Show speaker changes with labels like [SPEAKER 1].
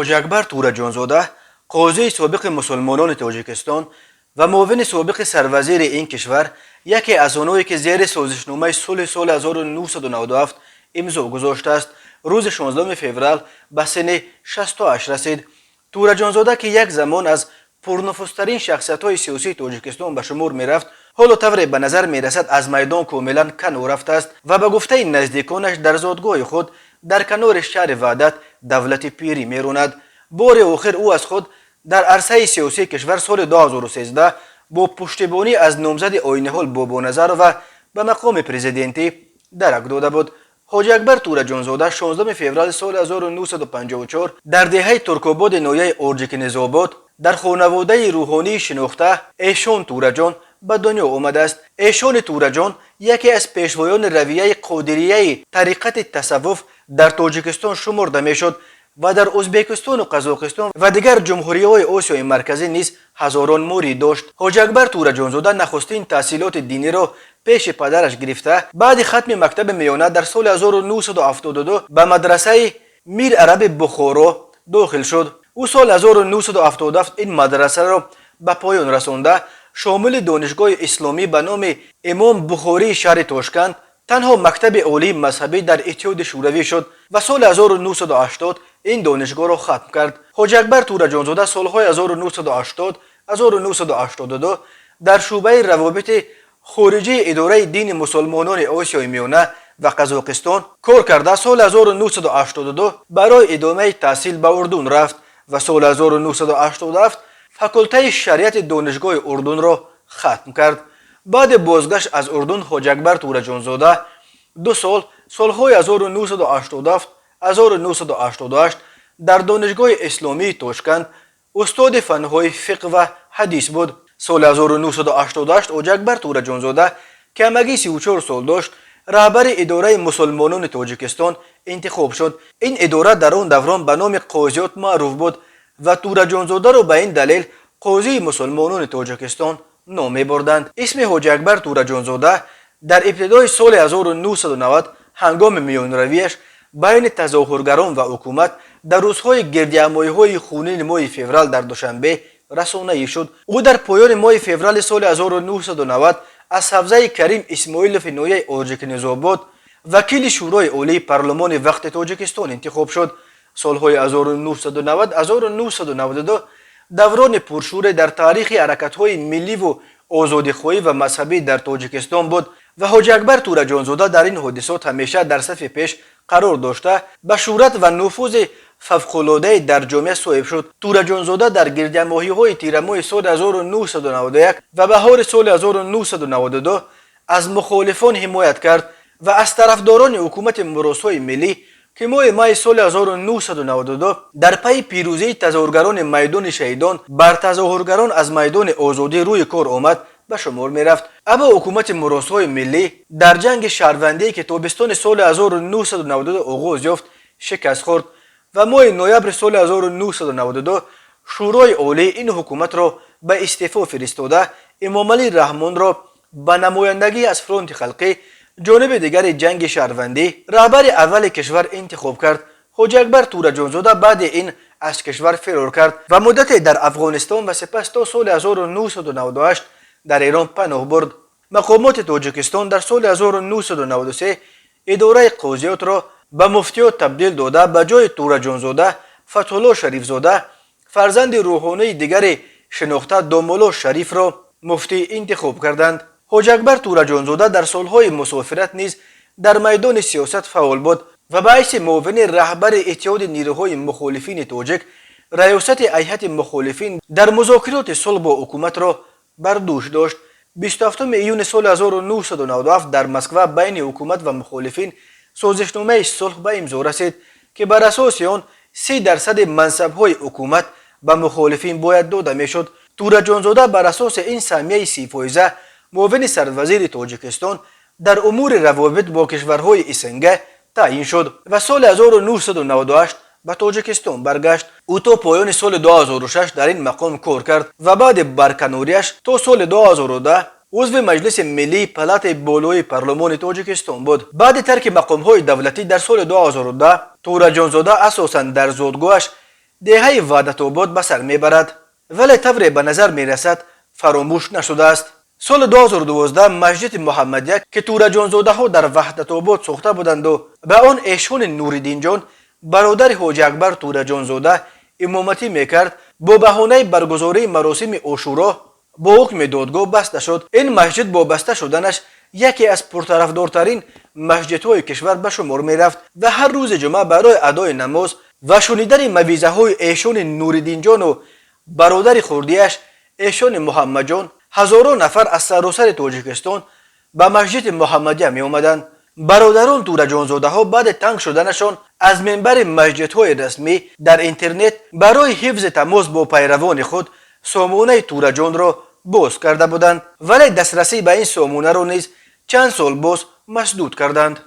[SPEAKER 1] حاجی اکبر تورا جانزاده قاضی سابق مسلمانان تاجیکستان و معاون سابق سروزیر این کشور یکی از آنهایی که زیر سازشنامه صلح سال 1997 امضا گذاشته است روز 16 فوریه به سن 68 رسید. تورا جانزاده که یک زمان از پرنفوذترین شخصیت‌های سیاسی تاجیکستان به شمار می‌رفت حالا طوری به نظر می‌رسد از میدان کاملا کنار رفته است و به گفته نزدیکانش در زادگاه خود در کنار شهر وحدت دولت پیری می‌راند. بار آخر او از خود در عرصه سیاسی کشور سال 2013 با پشتیبانی از نامزد آینه‌حال بابانظر و به مقام پرزیدنتی درک داده بود. حاجی اکبر تورا جانزاده 16 فوریه سال 1954 در دهه ترک‌آباد ناحیه ارجک‌نیزآباد در خانواده روحانی شناخته ایشان تورا جان به دنیا آمده است. ایشان تورا جان یکی از پیشوایان رویه قادریه طریقت تصوف در تاجیکستان شمرده میشد و در ازبکستان و قزاقستان و دیگر جمهوری‌های آسیای مرکزی نیز هزاران مرید داشت. حاجی اکبر تورا جانزاده نخستین تحصیلات دینی را پیش پدرش گرفته بعد ختم مکتب میانه در سال 1972 به مدرسه میر عرب بخارا داخل شد. او سال 1977 این مدرسه را به پایان رسانده شامل دانشگاه اسلامی به نام امام بخاری شهر تاشکند تنها مکتب عالی مذهبی در اتحاد شوروی شد و سال 1980 این دانشگاه را ختم کرد. حاجی اکبر تورا جانزاده سالهای 1980 1982 در شعبه روابط خارجی اداره دین مسلمانان آسیای میانه و قزاقستان کار کرده. سال 1982 برای ادامه تحصیل به اردن رفت و سال 1987 فاکولته شریعت دانشگاه اردن را ختم کرد. بعد بازگشت از اردن حاجی اکبر تورا جانزاده 2 سالهای 1987 1988 در دانشگاه اسلامی تاشکند استاد فنهای فقه و حدیث بود. سال 1988 حاجی اکبر تورا جانزاده که همگی 34 سال داشت رهبر اداره مسلمانان تاجیکستان انتخاب شد. این اداره در آن دوران به نام قاضیات معروف بود و تورا جانزاده را به این دلیل قاضی مسلمانان تاجیکستان نام می‌بردند. اسم حاجی اکبر تورا جانزاده در ابتدای سال 1990 هنگام میانرویش بین تظاهرگران و حکومت در روزهای گردهمایی‌های خونین ماه فوریه در دوشنبه رسانه‌ای شد. او در پایان ماه فوریه سال 1990 از حوزه کریم اسماعیلوف ناحیه ارجک‌نیزآباد وکیل شورای عالی پارلمان وقت تاجیکستان انتخاب شد. سالهای 1990 1992 دوران پرشور در تاریخ حرکت‌های ملی و آزادی‌خواهی و مذهبی در تاجیکستان بود و حاجی اکبر تورا جانزاده در این حادثات همیشه در صف پیش قرار داشته به شهرت و نفوذ فوق‌العاده در جامعه صاحب شد. تورا جانزاده در گردهمایی‌های تیر ماه سال 1991 و بهار سال 1992 از مخالفان حمایت کرد و از طرفداران حکومت مراسای ملی که ماه سال 1992 در پی پیروزی تظاهرگران میدان شهیدان بر تظاهرگران از میدان آزادی روی کار آمد به شمار می رفت. اما حکومت مراسای ملی در جنگ شهروندی که تابستان سال 1992 آغاز یافت شکست خورد و ماه نوامبر سال 1992 شورای عالی این حکومت را به استعفا فرستاده امام علی رحمان را به نمایندگی از فرانت خلقی جانب دیگر جنگ شهروندی رهبر اول کشور انتخاب کرد. حاجی اکبر تورا جانزاده بعد این از کشور فرار کرد و مدتی در افغانستان و سپس تا سال 1998 در ایران پناه برد. مقامات تاجیکستان در سال 1993 اداره قاضیات را به مفتیات تبدیل داده به جای تورا جانزاده فتح‌الله شریف زاده فرزند روحانی دیگر شناخته دامالا شریف را مفتی انتخاب کردند. حاجی اکبر تورا جانزاده در سالهای مسافرت نیز در میدان سیاست فعال بود و باعث معاون رهبر اتحاد نیروهای مخالفین تاجیک ریاست هیئت مخالفین در مذاکرات صلح با حکومت را بر دوش داشت. 27 ایون سال 1997 در مسکو بین حکومت و مخالفین سازشنامه صلح به امضا رسید که بر اساس آن 30% منصب‌های حکومت به مخالفین باید داده میشد. تورا جانزاده بر اساس این سهمیه 30% معاون سروزیر تاجیکستان در امور روابط با کشورهای اسنگه تعیین شد و سال 1998 به تاجیکستان برگشت. او تا پایان سال 2006 در این مقام کار کرد و بعد برکناریش تا سال 2010 عضو مجلس ملی پلات بالای پارلمان تاجیکستان بود. بعد ترک مقام‌های دولتی در سال 2010 تورا جانزاده اساساً در زادگاهش دهه وحدت آباد به سر میبرد، ولی طوری به نظر میرسد فراموش نشده است. سال 2012 مسجد محمدیه که تورا جانزاده ها در وحدت آباد ساخته بودند و به آن ایشان نوریدین جان برادر حاجی اکبر تورا جانزاده امامتی میکرد، با بهانه برگزاری مراسم عاشورا با حکم دادگاه بسته شد. این مسجد با بسته شدنش یکی از پرطرفدارترین مسجدهای کشور به شمار می رفت و هر روز جمعه برای ادای نماز و شنیدن موعظه های ایشان نوریدین جان و برادر خردیش ایشان محمد جان هزاران نفر از سراسر تاجیکستان به مسجد محمدیه می آمدند. برادران تورا جانزاده ها بعد تنگ شدنشان از منبر مسجدهای رسمی در اینترنت برای حفظ تماس با پیروان خود سامانه تورا جان را باز کرده بودند، ولی دسترسی به این سامانه را نیز چند سال باز مسدود کردند.